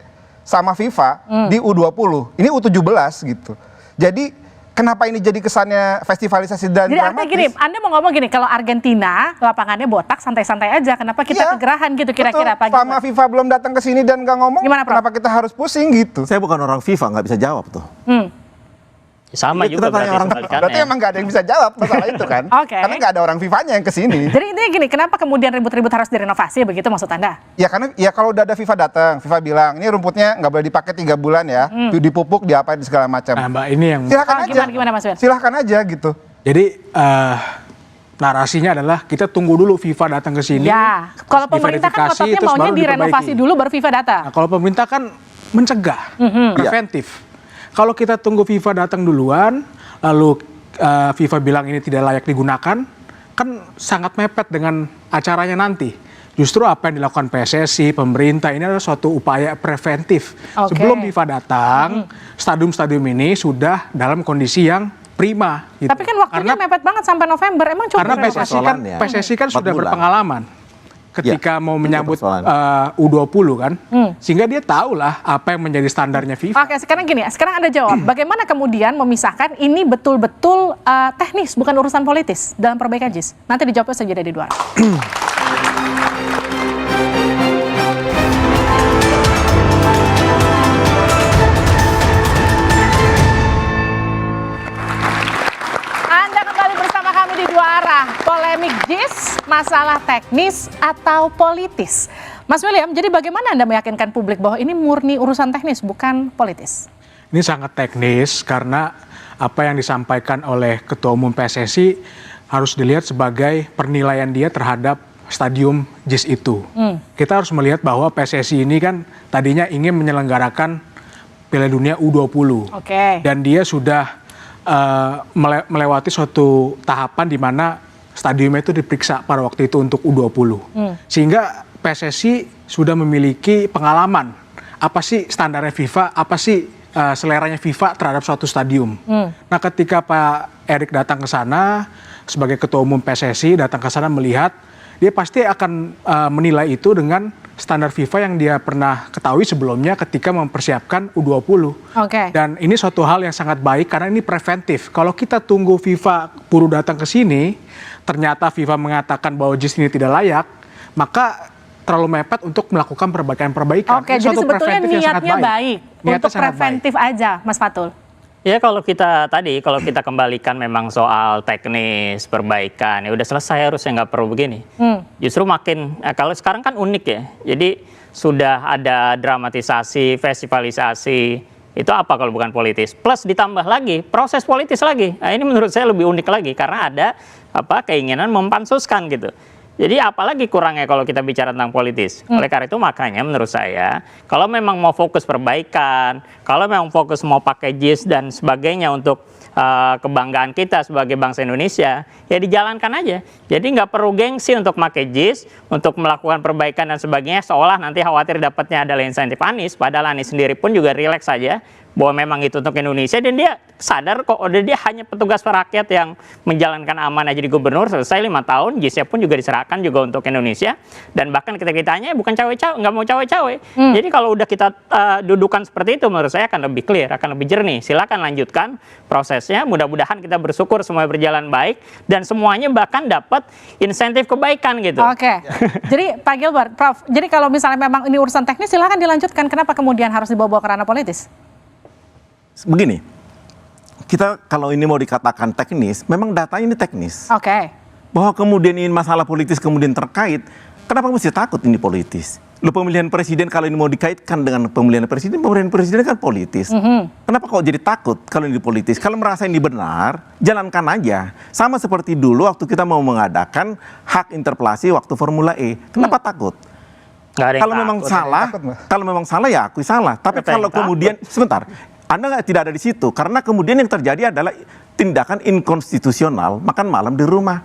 sama FIFA di U20. Ini U17 gitu. Jadi kenapa ini jadi kesannya festivalisasi dan Jadi artinya dramatis? gini, Anda mau ngomong gini, kalau Argentina lapangannya botak, santai-santai aja, kenapa kita Iya, kegerahan gitu kira-kira betul. Pak Sama FIFA belum datang ke sini dan nggak ngomong, Gimana, Prof? kenapa kita harus pusing gitu? Saya bukan orang FIFA, nggak bisa jawab tuh. Sama Kita juga tanya berarti orang- sebalikannya. Berarti emang nggak ada yang bisa jawab masalah itu kan? Oke. Karena nggak ada orang FIFA-nya yang ke sini. Jadi intinya gini, kenapa kemudian ribut-ribut harus direnovasi, begitu maksud Anda? Ya karena ya kalau udah ada FIFA datang, FIFA bilang ini rumputnya nggak boleh dipakai 3 bulan ya, dipupuk, diapain segala macam. Nah, Mbak, ini yang Silahkan aja. Gimana Mas Wir? Silahkan aja gitu. jadi narasinya adalah kita tunggu dulu FIFA datang ke sini. Ya, kalau pemerintah kan diverifikasi, ototnya terus maunya baru direnovasi diperbaiki. dulu baru FIFA datang. Nah, kalau pemerintah kan mencegah, preventif. Kalau kita tunggu FIFA datang duluan, lalu FIFA bilang ini tidak layak digunakan, kan sangat mepet dengan acaranya nanti. Justru apa yang dilakukan PSSI, pemerintah ini adalah suatu upaya preventif. Oke. Sebelum FIFA datang, stadium-stadium ini sudah dalam kondisi yang prima. Gitu. Tapi kan waktunya mepet banget sampai November, emang cukup Karena renovasi? persoalannya. PSSI kan 4 sudah bulan. berpengalaman ketika mau itu menyambut persoalan. U20 kan, sehingga dia tahulah apa yang menjadi standarnya FIFA. Oke, sekarang gini, sekarang Anda jawab. Bagaimana kemudian memisahkan ini betul-betul teknis, bukan urusan politis dalam perbaikan JIS? Nanti dijawabnya saja dari dua. Anda kembali bersama kami di Dua Arah. Polemik JIS, masalah teknis atau politis? Mas William, jadi bagaimana Anda meyakinkan publik bahwa ini murni urusan teknis, bukan politis? Ini sangat teknis karena apa yang disampaikan oleh Ketua Umum PSSI harus dilihat sebagai penilaian dia terhadap stadium JIS itu. Kita harus melihat bahwa PSSI ini kan tadinya ingin menyelenggarakan Piala Dunia U20. Oke. Dan dia sudah melewati suatu tahapan di mana stadiumnya itu diperiksa pada waktu itu untuk U20. Sehingga PSSI sudah memiliki pengalaman. Apa sih standarnya FIFA, apa sih seleranya FIFA terhadap suatu stadium. Nah, ketika Pak Erik datang ke sana sebagai Ketua Umum PSSI, datang ke sana melihat, dia pasti akan menilai itu dengan standar FIFA yang dia pernah ketahui sebelumnya ketika mempersiapkan U20. Oke. Dan ini suatu hal yang sangat baik karena ini preventif. Kalau kita tunggu FIFA buru datang ke sini, ternyata FIFA mengatakan bahwa JIS ini tidak layak, maka terlalu mepet untuk melakukan perbaikan-perbaikan. Oke, Ini jadi suatu sebetulnya preventif yang sangat niatnya baik, Niatnya untuk sangat preventif aja, Mas Fatul. Ya kalau kita kembalikan memang soal teknis perbaikan ya udah selesai, harusnya nggak perlu begini. Justru makin kalau sekarang kan unik ya. Jadi sudah ada dramatisasi, festivalisasi, itu apa kalau bukan politis? Plus ditambah lagi proses politis lagi. Nah, ini menurut saya lebih unik lagi karena ada keinginan mempansuskan gitu. Jadi apalagi kurangnya kalau kita bicara tentang politis. Oleh karena itu makanya menurut saya kalau memang mau fokus perbaikan, kalau memang fokus mau pakai JIS dan sebagainya untuk kebanggaan kita sebagai bangsa Indonesia, ya dijalankan aja. Jadi nggak perlu gengsi untuk pakai JIS, untuk melakukan perbaikan dan sebagainya, seolah nanti khawatir dapatnya adalah insentif Anies, padahal Anies sendiri pun juga rileks saja bahwa memang itu untuk Indonesia dan dia sadar kok dia hanya petugas rakyat yang menjalankan amanah jadi gubernur selesai 5 tahun, JIS-nya pun juga diserahkan juga untuk Indonesia dan bahkan kita tanya bukan cawe-cawe, nggak mau cawe-cawe. Jadi kalau udah kita dudukan seperti itu menurut saya akan lebih clear, akan lebih jernih. Silakan lanjutkan prosesnya, mudah-mudahan kita bersyukur semua berjalan baik dan semuanya bahkan dapat insentif kebaikan gitu. Oke. Jadi Pak Gilbert, Prof, jadi kalau misalnya memang ini urusan teknis silakan dilanjutkan. Kenapa kemudian harus dibawa ke ranah politis? Begini, kita kalau ini mau dikatakan teknis, memang datanya ini teknis. Oke. Bahwa kemudian ini masalah politis kemudian terkait, kenapa mesti takut ini politis? Lo pemilihan presiden kalau ini mau dikaitkan dengan pemilihan presiden kan politis. Kenapa kok jadi takut kalau ini politis? Kalau merasa ini benar, jalankan aja. Sama seperti dulu waktu kita mau mengadakan hak interpelasi waktu Formula E. Kenapa takut? Kalau memang salah ya akui salah. Tapi kalau kemudian sebentar, Anda tidak ada di situ karena kemudian yang terjadi adalah tindakan inkonstitusional makan malam di rumah.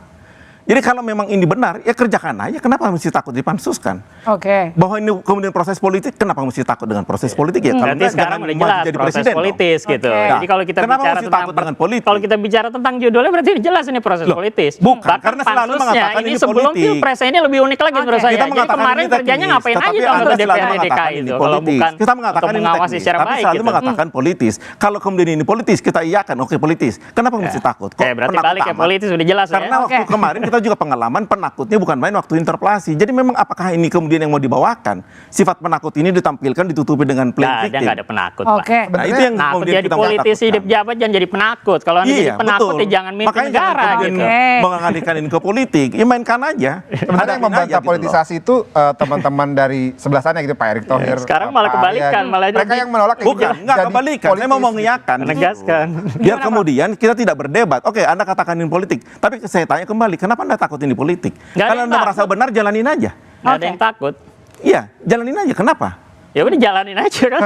Jadi kalau memang ini benar, ya kerjakan aja. Kenapa mesti takut dipansuskan? Oke. Bahwa ini kemudian proses politik, kenapa mesti takut dengan proses politik ya? Kalau Berarti enggak, sekarang jangan udah maju jelas jadi proses presiden politis dong. gitu. Oke. Jadi kalau kita Kenapa bicara mesti tentang takut dengan politik? kalau kita bicara tentang judulnya berarti jelas ini proses Loh, politis. bukan, Bahkan karena selalu pansusnya mengatakan ini ini sebelum politik. Pilpres ini lebih unik lagi menurut Oke. saya. Kita Jadi mengatakan kemarin ini kerjanya teknis, ngapain aja tetapi dong Anda untuk selalu DPRD mengatakan DKI ini itu kalau politis. bukan Kita untuk mengatakan ini mengawasi teknis, secara tapi baik selalu gitu. mengatakan politis. Kalau kemudian ini politis, kita iyakan, oke politis. Kenapa mesti takut? Oke, berarti penakut balik ke amat? politis udah jelas ya. Karena waktu Oke. kemarin kita juga pengalaman penakutnya bukan main waktu interpelasi. Jadi memang apakah ini kemudian yang mau dibawakan? Sifat penakut ini ditampilkan ditutupi dengan Nah, playing dia victim. nggak ada penakut, Pak. Oke. Nah, itu yang Nah, kemudian jadi kita nggak politisi takutkan. hidup jabat jangan jadi penakut. Kalau Anda jadi penakut ya jangan mimpin Makanya negara jangan gitu. kemudian Oke. mengalihkan ini ke politik. Ya mainkan aja. Sebenarnya yang Hadapin membantah aja gitu politisasi itu teman-teman dari sebelah sana gitu, Pak Erick Thohir. Sekarang malah Pak Arya, kebalikan, malah mereka jadi- yang menolak loh. Bukan, nggak jadi kebalikan. Saya mau politis. mengiyakan. Menegaskan. Biar kemudian kita tidak berdebat. Oke, Anda katakan ini politik. Tapi saya tanya kembali, kenapa Anda takut ini politik? Nggak ada Kalau yang Anda merasa takut. benar, jalanin aja. Nggak ada yang takut. Iya, jalanin aja. Kenapa? Ya udah jalanin aja kan.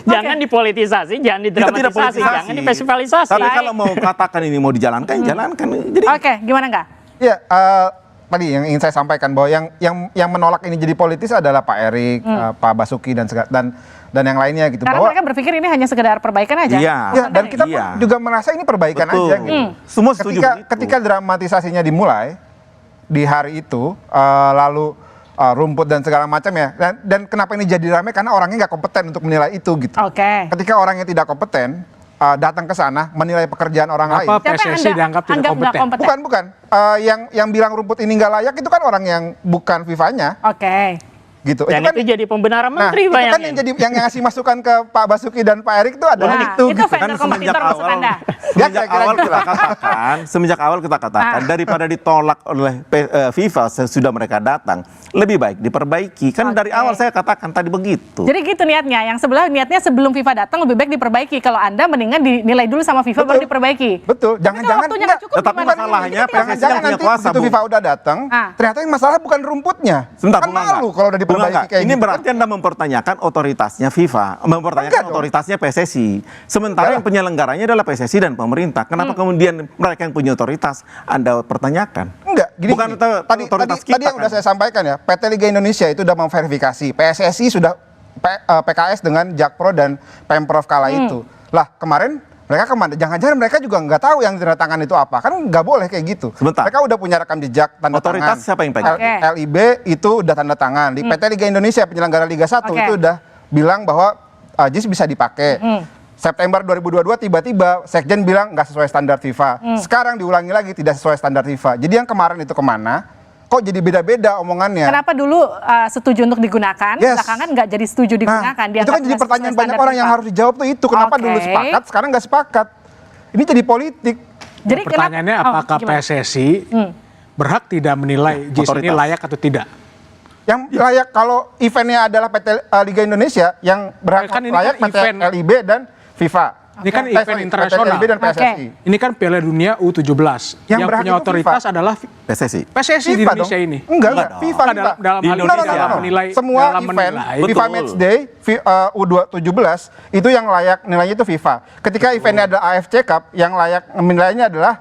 Jangan dipolitisasi, jangan Kita tidak didramatisasi, politisasi. jangan difestivalisi. Tapi kalau mau katakan ini mau dijalankan, jalankan. Jadi Oke, gimana nggak? Ya, tadi yang ingin saya sampaikan bahwa yang menolak ini jadi politis adalah Pak Erick, Pak Basuki dan yang lainnya gitu. Karena Bahwa mereka berpikir ini hanya sekedar perbaikan aja. Iya. ya, dan kita pun Iya. juga merasa ini perbaikan Betul. aja gitu. Semua setuju begitu. Ketika dramatisasinya dimulai di hari itu, lalu rumput dan segala macam ya, dan kenapa ini jadi ramai karena orangnya nggak kompeten untuk menilai itu gitu. Oke. Ketika orangnya tidak kompeten datang ke sana menilai pekerjaan orang lain. Apa Siapa yang PSSI Anda dianggap tidak anggap nggak kompeten? Bukan. Yang bilang rumput ini nggak layak itu kan orang yang bukan FIFA-nya, Oke. gitu. Dan itu jadi pembenaran Nah, menteri, itu kan bayangin. yang ngasih masukan ke Pak Basuki dan Pak Erick itu adalah Nah, itu. itu Gitu. vendor kompetitor maksud Anda. Ya, Semenjak kira-kira awal gitu kita lah. katakan, semenjak awal kita katakan daripada ditolak oleh FIFA sesudah mereka datang, lebih baik diperbaiki. Kan dari Oke. awal saya katakan tadi begitu. Jadi gitu niatnya. Yang sebelah niatnya sebelum FIFA datang lebih baik diperbaiki. Kalau Anda mendingan dinilai dulu sama FIFA baru diperbaiki. Betul. Tapi kalau waktunya nggak cukup Tetapi gimana? masalahnya Jadi PSSI Jangan-jangan yang punya nanti kuasa, begitu Bu. FIFA udah datang, ternyata yang masalah bukan rumputnya. Sebentar, kan Bung Angga. malu kalau udah Bung diperbaiki Angga, kayak ini gitu. berarti Anda mempertanyakan otoritasnya FIFA, mempertanyakan Enggak dong. otoritasnya PSSI. Sementara Enggak yang penyelenggaranya adalah PSSI dan pemerintah. Kenapa kemudian mereka yang punya otoritas Anda pertanyakan? Enggak, gini, Bukan gini. otoritas Tadi kita yang udah kan? saya sampaikan ya, PT Liga Indonesia itu udah memverifikasi, PSSI sudah PKS dengan Jakpro dan Pemprov kala itu. Lah kemarin mereka kemana? Jangan-jangan mereka juga nggak tahu yang ditandatangan itu apa? Kan nggak boleh kayak gitu. Sebentar. Mereka udah punya rekam jejak tanda Otoritas tangan. siapa yang pegang? Oke. LIB itu udah tanda tangan. Di PT Liga Indonesia penyelenggara Liga 1 Oke. itu udah bilang bahwa JIS bisa dipakai. September 2022 tiba-tiba Sekjen bilang nggak sesuai standar FIFA. Sekarang diulangi lagi tidak sesuai standar FIFA. Jadi yang kemarin itu kemana? Kok jadi beda-beda omongannya? Kenapa dulu setuju untuk digunakan, Yes. belakangan nggak jadi setuju digunakan? Nah, itu dianggap kan jadi nggak pertanyaan sesuai banyak standar orang yang FIFA. harus dijawab tuh itu. Kenapa Oke. dulu sepakat, sekarang nggak sepakat? Ini jadi politik. Jadi Pertanyaannya kenapa- apakah gimana? PSSI berhak tidak menilai JIS ini Otoritas. layak atau tidak? Yang layak kalau eventnya adalah PT Liga Indonesia, yang berhak Kan ini layak kan PT event. LIB dan FIFA. Ini kan Eh, event sorry, internasional. PT LIB dan PSSI. Ini kan Piala Dunia U17. Yang Yang berhak punya itu otoritas FIFA. adalah PSSI. PSSI di FIFA Indonesia dong. ini. Enggak, Enggak dong. FIFA. Dalam hal Di ini Indonesia. dalam menilai Semua dalam event menilai. Betul. FIFA Matchday U17 itu yang layak nilainya itu FIFA. Ketika eventnya ada AFC Cup, yang layak menilainya adalah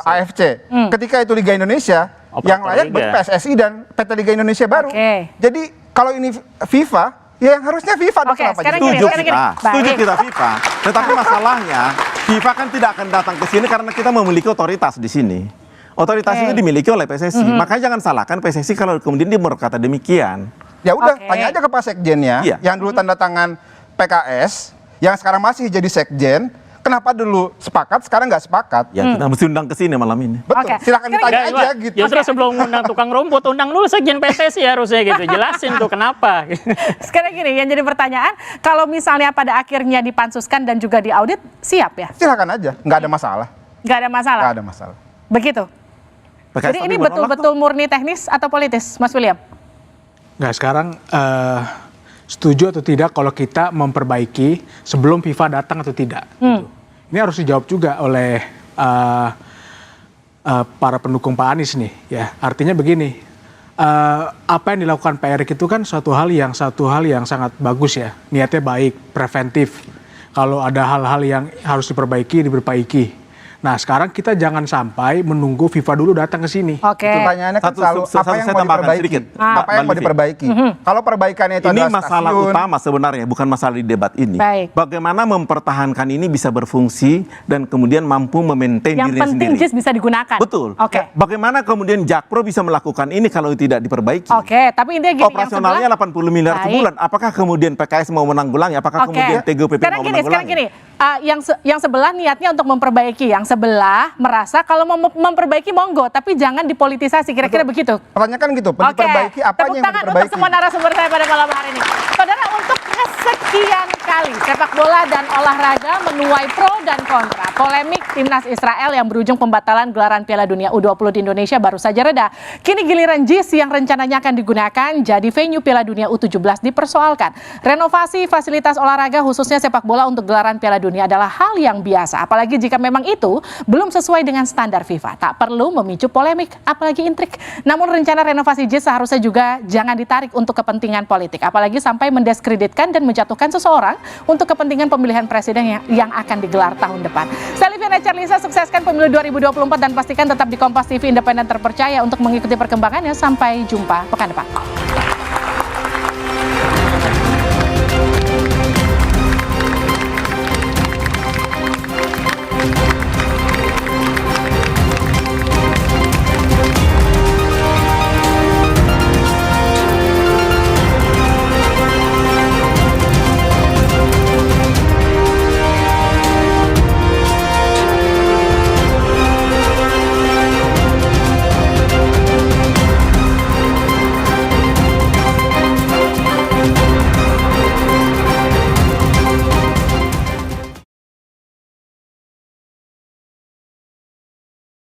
AFC. Ketika itu Liga Indonesia, Operator yang layak Liga. bagi PSSI dan PT Liga Indonesia baru. Oke. Jadi kalau ini FIFA, ya yang harusnya FIFA dong. Oke, Kenapa sekarang jadi- gini, Setuju sekarang kita, gini. setuju Baik. kita FIFA. Tetapi masalahnya FIFA kan tidak akan datang ke sini karena kita memiliki otoritas di sini. Otoritas Oke. itu dimiliki oleh PSSI. Makanya jangan salahkan PSSI kalau kemudian dia berkata demikian. Ya udah, Oke. tanya aja ke Pak Sekjennya, Iya. yang dulu tanda tangan PKS, yang sekarang masih jadi Sekjen. Kenapa dulu sepakat, sekarang nggak sepakat? Ya kita mesti undang ke sini malam ini. Betul, Oke. silakan Sekarang ditanya Ya, aja Pak, gitu. Justru sebelum undang tukang rumput, undang dulu Sekjen PSSI harusnya gitu. Jelasin tuh kenapa. Sekarang gini, yang jadi pertanyaan, kalau misalnya pada akhirnya dipansuskan dan juga diaudit, siap ya? Silakan aja, nggak ada masalah. Nggak ada masalah? Nggak ada masalah. Begitu? PKS Jadi tapi ini menolak betul-betul murni teknis atau politis, Mas William? Nggak, sekarang setuju atau tidak kalau kita memperbaiki sebelum FIFA datang atau tidak. Gitu. Ini harus dijawab juga oleh para pendukung Pak Anies nih. Ya, artinya begini, apa yang dilakukan Pak Erick itu kan satu hal yang sangat bagus ya, niatnya baik, preventif. Kalau ada hal-hal yang harus diperbaiki. Nah, sekarang kita jangan sampai menunggu FIFA dulu datang ke sini. Oke. Pertanyaannya kan selalu apa yang mau diperbaiki? Apa yang mau diperbaiki? Kalau perbaikannya itu ini adalah masalah stasiun, utama sebenarnya, bukan masalah di debat ini. Baik. Bagaimana mempertahankan ini bisa berfungsi dan kemudian mampu memaintain Yang dirinya penting sendiri. JIS bisa digunakan. Betul. Oke. Bagaimana kemudian Jakpro bisa melakukan ini kalau tidak diperbaiki? Oke, tapi intinya gini, Operasionalnya yang sebelah, 80 miliar Baik. sebulan. Apakah kemudian PKS mau menanggulangi? Apakah Oke. kemudian TGOPP Sekarang mau gini, menanggulangi? yang sebelah niatnya untuk memperbaiki, yang sebelah merasa kalau mau memperbaiki monggo, tapi jangan dipolitisasi, kira-kira begitu. pertanyaan kan gitu, Oke, diperbaiki apa tepuk yang mau tangan untuk diperbaiki? semua narasumber saya pada malam hari ini. Saudara, untuk kesekian kali sepak bola dan olahraga menuai pro dan kontra. Polemik timnas Israel yang berujung pembatalan gelaran Piala Dunia U20 di Indonesia baru saja reda. Kini giliran JIS yang rencananya akan digunakan jadi venue Piala Dunia U17 dipersoalkan. Renovasi fasilitas olahraga khususnya sepak bola untuk gelaran Piala Dunia adalah hal yang biasa. Apalagi jika memang itu belum sesuai dengan standar FIFA. Tak perlu memicu polemik, apalagi intrik. Namun rencana renovasi JIS seharusnya juga jangan ditarik untuk kepentingan politik. Apalagi sampai mendiskreditkan dan menjatuhkan seseorang untuk kepentingan pemilihan presiden yang akan digelar tahun depan. Saya Liviana Charlisa, sukseskan pemilu 2024 dan pastikan tetap di Kompas TV independen terpercaya untuk mengikuti perkembangannya. Sampai jumpa pekan depan.